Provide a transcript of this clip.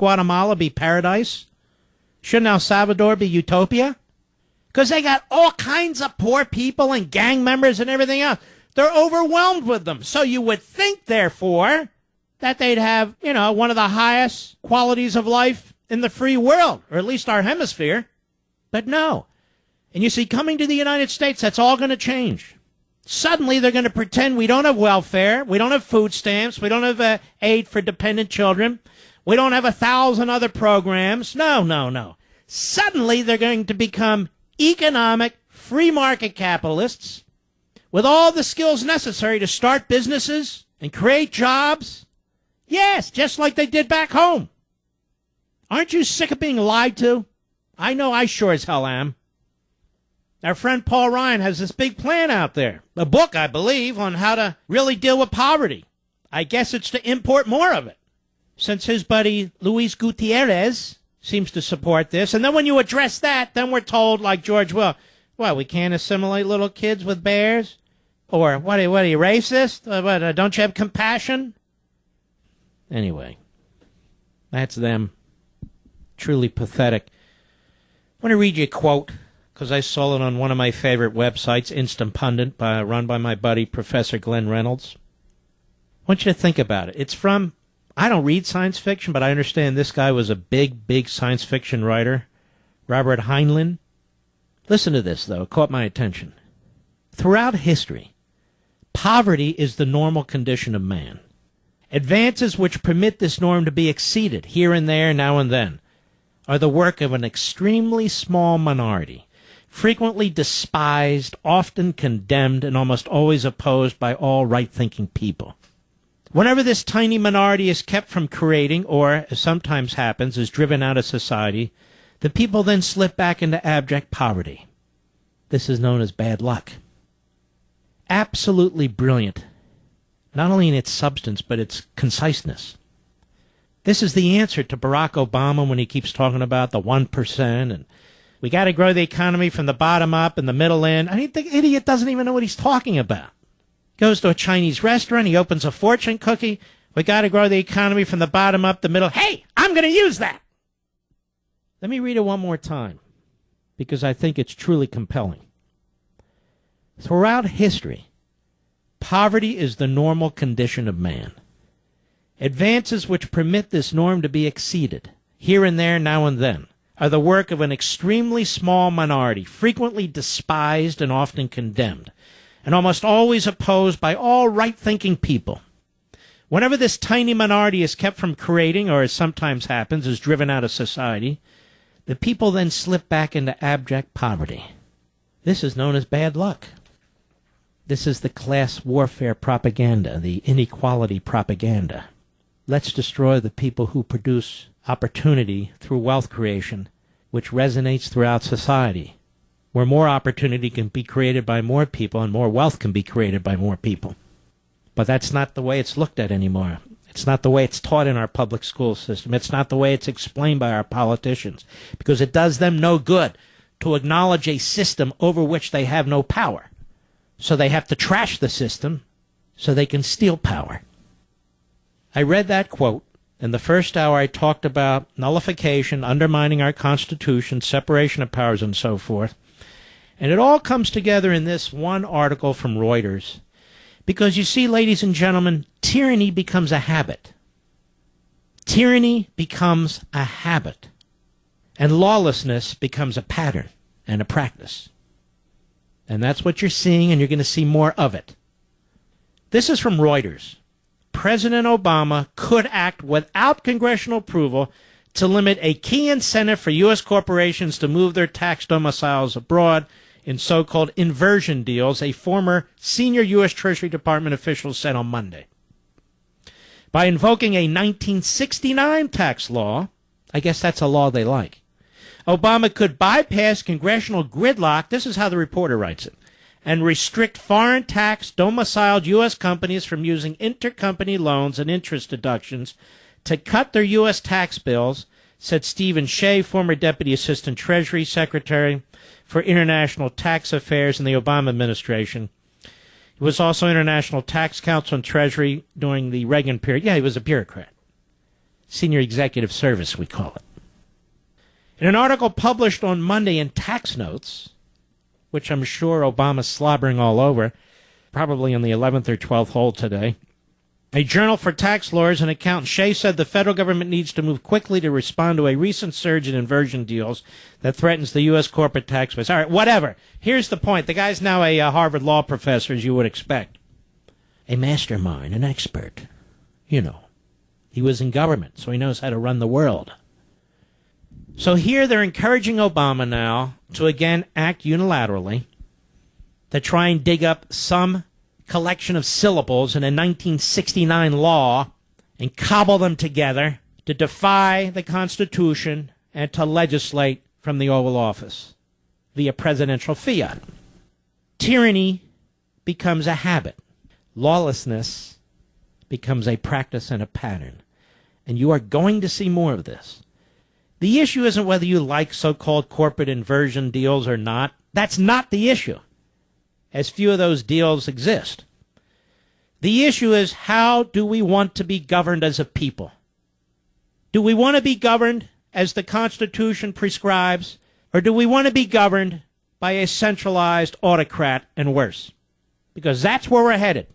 Guatemala be paradise? Shouldn't El Salvador be utopia? Because they got all kinds of poor people and gang members and everything else. They're overwhelmed with them. So you would think, therefore, that they'd have, one of the highest qualities of life in the free world, or at least our hemisphere. But no. And you see, coming to the United States, that's all going to change. Suddenly, they're going to pretend we don't have welfare, we don't have food stamps, we don't have aid for dependent children, we don't have 1,000 other programs. No. Suddenly, they're going to become economic, free market capitalists with all the skills necessary to start businesses and create jobs. Yes, just like they did back home. Aren't you sick of being lied to? I know I sure as hell am. Our friend Paul Ryan has this big plan out there, a book, I believe, on how to really deal with poverty. I guess it's to import more of it, since his buddy Luis Gutierrez seems to support this. And then when you address that, then we're told, like George Will, we can't assimilate little kids with bears? Or, what are you, racist? Don't you have compassion? Anyway, that's them. Truly pathetic. I want to read you a quote, because I saw it on one of my favorite websites, Instant Pundit, run by my buddy, Professor Glenn Reynolds. I want you to think about it. It's from, I don't read science fiction, but I understand this guy was a big science fiction writer, Robert Heinlein. Listen to this, though. It caught my attention. Throughout history, poverty is the normal condition of man. Advances which permit this norm to be exceeded here and there, now and then, are the work of an extremely small minority, frequently despised, often condemned, and almost always opposed by all right-thinking people. Whenever this tiny minority is kept from creating, or, as sometimes happens, is driven out of society, the people then slip back into abject poverty. This is known as bad luck. Absolutely brilliant, not only in its substance, but its conciseness. This is the answer to Barack Obama when he keeps talking about the 1%, and we got to grow the economy from the bottom up and the middle in. I mean, the idiot doesn't even know what he's talking about. Goes to a Chinese restaurant, he opens a fortune cookie. We got to grow the economy from the bottom up, the middle. Hey, I'm going to use that. Let me read it one more time, because I think it's truly compelling. Throughout history, poverty is the normal condition of man. Advances which permit this norm to be exceeded, here and there, now and then, are the work of an extremely small minority, frequently despised and often condemned, and almost always opposed by all right-thinking people. Whenever this tiny minority is kept from creating, or as sometimes happens, is driven out of society, the people then slip back into abject poverty. This is known as bad luck. This is the class warfare propaganda, the inequality propaganda. Let's destroy the people who produce opportunity through wealth creation, which resonates throughout society, where more opportunity can be created by more people and more wealth can be created by more people. But that's not the way it's looked at anymore. It's not the way it's taught in our public school system. It's not the way it's explained by our politicians, because it does them no good to acknowledge a system over which they have no power. So they have to trash the system so they can steal power. I read that quote. In the first hour, I talked about nullification, undermining our Constitution, separation of powers, and so forth. And it all comes together in this one article from Reuters. Because you see, ladies and gentlemen, tyranny becomes a habit. Tyranny becomes a habit. And lawlessness becomes a pattern and a practice. And that's what you're seeing, and you're going to see more of it. This is from Reuters. President Obama could act without congressional approval to limit a key incentive for U.S. corporations to move their tax domiciles abroad in so-called inversion deals, a former senior U.S. Treasury Department official said on Monday. By invoking a 1969 tax law, I guess that's a law they like, Obama could bypass congressional gridlock, this is how the reporter writes it, and restrict foreign tax domiciled U.S. companies from using intercompany loans and interest deductions to cut their U.S. tax bills, said Stephen Shea, former Deputy Assistant Treasury Secretary for International Tax Affairs in the Obama administration. He was also International Tax Counsel and Treasury during the Reagan period. Yeah, he was a bureaucrat. Senior Executive Service, we call it. In an article published on Monday in Tax Notes, which I'm sure Obama's slobbering all over, probably in the 11th or 12th hole today, a journal for tax lawyers and accountants, Shea said the federal government needs to move quickly to respond to a recent surge in inversion deals that threatens the U.S. corporate tax base. All right, whatever. Here's the point. The guy's now a Harvard law professor, as you would expect. A mastermind, an expert. You know, he was in government, so he knows how to run the world. So here they're encouraging Obama now to again act unilaterally, to try and dig up some collection of syllables in a 1969 law and cobble them together to defy the Constitution and to legislate from the Oval Office via presidential fiat. Tyranny becomes a habit. Lawlessness becomes a practice and a pattern. And you are going to see more of this. The issue isn't whether you like so-called corporate inversion deals or not. That's not the issue, as few of those deals exist. The issue is, how do we want to be governed as a people? Do we want to be governed as the Constitution prescribes, or do we want to be governed by a centralized autocrat and worse? Because that's where we're headed.